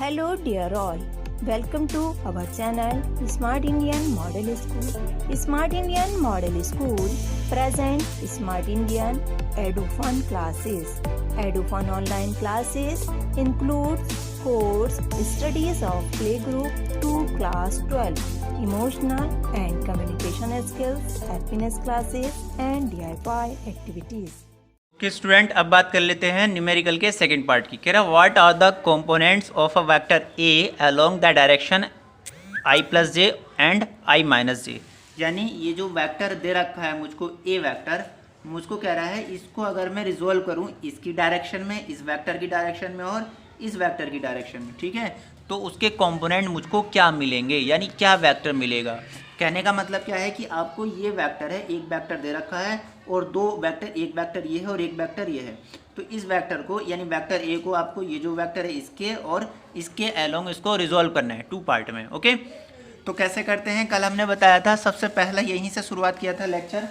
Hello dear all, welcome to our channel Smart Indian Model School. Smart Indian Model School present Smart Indian EduFun classes. EduFun online classes includes course studies of playgroup to class 12, emotional and communication skills, happiness classes and DIY activities. कि student अब बात कर लेते हैं numerical के second part की। कह रहा what are the components of a vector a along the direction i plus j and i minus j. यानी ये जो वेक्टर दे रखा है मुझको ए वेक्टर, मुझको कह रहा है इसको अगर मैं रिजोल्व करूं इसकी डायरेक्शन में, इस वेक्टर की डायरेक्शन में और इस वेक्टर की डायरेक्शन में, ठीक है, तो उसके कंपोनेंट मुझको क्या मिलेंगे, यानी क्या वेक्टर मिलेगा। कहने का मतलब क्या है कि आपको ये वेक्टर है, एक वेक्टर दे रखा है और दो वेक्टर, एक वेक्टर ये है और एक वेक्टर ये है, तो इस वेक्टर को यानी वेक्टर ए को आपको ये जो वेक्टर है इसके और इसके अलोंग इसको रिजोल्व करना है टू पार्ट में। ओके, तो कैसे करते हैं, कल हमने बताया था, सबसे पहला यहीं से शुरुआत किया था लेक्चर।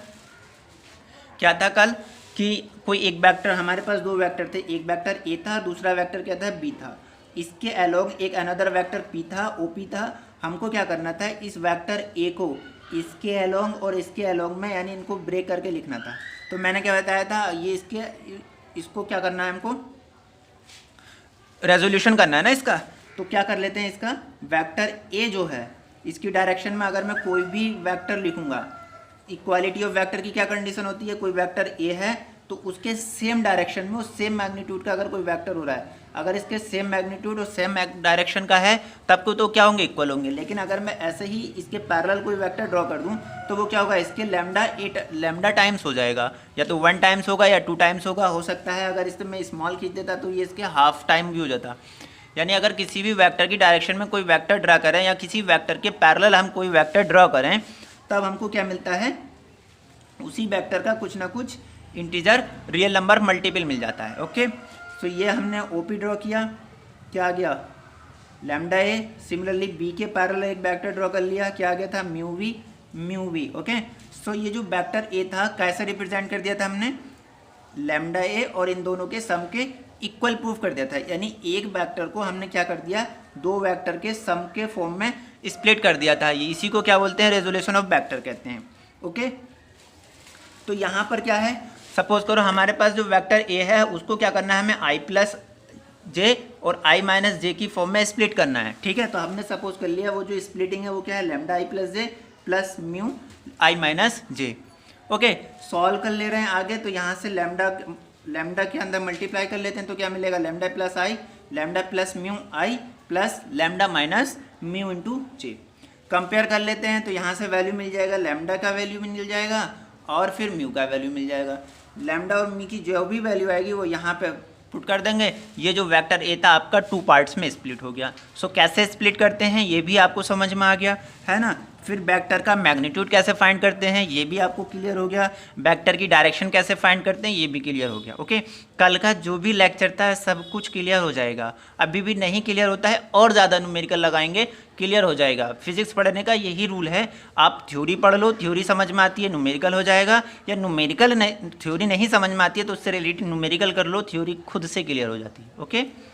क्या था कल कि कोई एक वेक्टर, हमारे पास दो वेक्टर थे, एक वेक्टर ए था, दूसरा वेक्टर क्या था, बी था, इसके अलोंग एक अनदर वेक्टर पी था, ओपी था। हमको क्या करना था, इस वेक्टर ए को इसके अलोंग और इसके अलोंग में यानी इनको ब्रेक करके लिखना था। तो मैंने क्या बताया था, ये इसको क्या करना है, हमको रेजोल्यूशन करना है ना इसका। तो क्या कर लेते हैं, इसका वेक्टर ए जो है इसकी डायरेक्शन में अगर मैं कोई भी वेक्टर लिखूंगा, इक्वालिटी ऑफ वेक्टर की क्या कंडीशन होती है, कोई वेक्टर ए है तो उसके सेम डायरेक्शन में, उस सेम मैग्नीट्यूड का अगर कोई वेक्टर हो रहा है, अगर इसके सेम मैग्नीट्यूड और सेम डायरेक्शन का है तब तो क्या होंगे, इक्वल होंगे। लेकिन अगर मैं ऐसे ही इसके पैरेलल कोई वेक्टर ड्रॉ कर दूं तो वो क्या होगा, इसके लैम्डा टाइम्स हो जाएगा, या तो 1 टाइम्स होगा या 2 टाइम्स होगा, हो सकता है अगर इसमें मैं स्मॉल खींच देता तो ये इसके हाफ टाइम भी हो जाता। यानी अगर किसी भी वेक्टर की डायरेक्शन में कोई वेक्टर ड्रा करें या किसी वेक्टर के पैरेलल हम कोई वेक्टर ड्रॉ करें तब हमको क्या मिलता है, उसी वेक्टर का कुछ ना कुछ इंटीजर रियल नंबर मल्टीपल मिल जाता है। ओके, तो ये हमने ओपी ड्रॉ किया, क्या आ गया, लैम्डा ए। सिमिलरली बी के पैरेलल एक वेक्टर ड्रॉ कर लिया, क्या आ गया था, म्यू वी। ओके, सो ये जो वेक्टर ए था कैसे रिप्रेजेंट कर दिया था हमने, लैम्डा ए और इन दोनों के सम के इक्वल प्रूफ कर दिया था। यानी एक वेक्टर को हमने क्या कर दिया, दो वेक्टर के सम के फॉर्म में स्प्लिट कर दिया था। ये इसी को क्या बोलते हैं, रेजोल्यूशन ऑफ वेक्टर कहते हैं। ओके, तो यहाँ पर क्या है, सपोज करो हमारे पास जो वेक्टर ए है उसको क्या करना है, हमें आई प्लस जे और आई माइनस जे की फॉर्म में स्प्लिट करना है। ठीक है, तो हमने सपोज कर लिया वो जो स्प्लिटिंग है वो क्या है, लैम्डा आई प्लस जे प्लस म्यू आई माइनस जे। ओके, सॉल्व कर ले रहे हैं आगे, तो यहाँ से लैम्डा के अंदर मल्टीप्लाई कर लेते हैं तो क्या मिलेगा, lambda plus i, lambda plus mu i plus lambda minus mu into j. Compare कर लेते हैं तो यहाँ से वैल्यू मिल जाएगा, लैम्डा का वैल्यू मिल जाएगा और फिर म्यू का वैल्यू मिल जाएगा। लैम्डा और म्यू की जो भी वैल्यू आएगी वो यहाँ पे पुट कर देंगे। ये जो वेक्टर ए था आपका 2 पार्ट्स में स्प्लिट हो गया। सो कैसे स्प्लिट करते हैं ये भी आपको समझ में आ गया है ना। फिर वेक्टर का मैग्नीट्यूड कैसे फाइंड करते हैं ये भी आपको क्लियर हो गया। वेक्टर की डायरेक्शन कैसे फाइंड करते हैं ये भी क्लियर हो गया। ओके, कल का जो भी लेक्चर था सब कुछ क्लियर हो जाएगा। अभी भी नहीं क्लियर होता है और ज़्यादा न्यूमेरिकल लगाएंगे, क्लियर हो जाएगा। फिजिक्स पढ़ने का यही रूल है, आप थ्योरी पढ़ लो, थ्योरी समझ में आती है न्यूमेरिकल हो जाएगा, या न्यूमेरिकल थ्योरी नहीं समझ में आती है तो उससे रिलेटेड न्यूमेरिकल कर लो, थ्योरी खुद से क्लियर हो जाती है। ओके।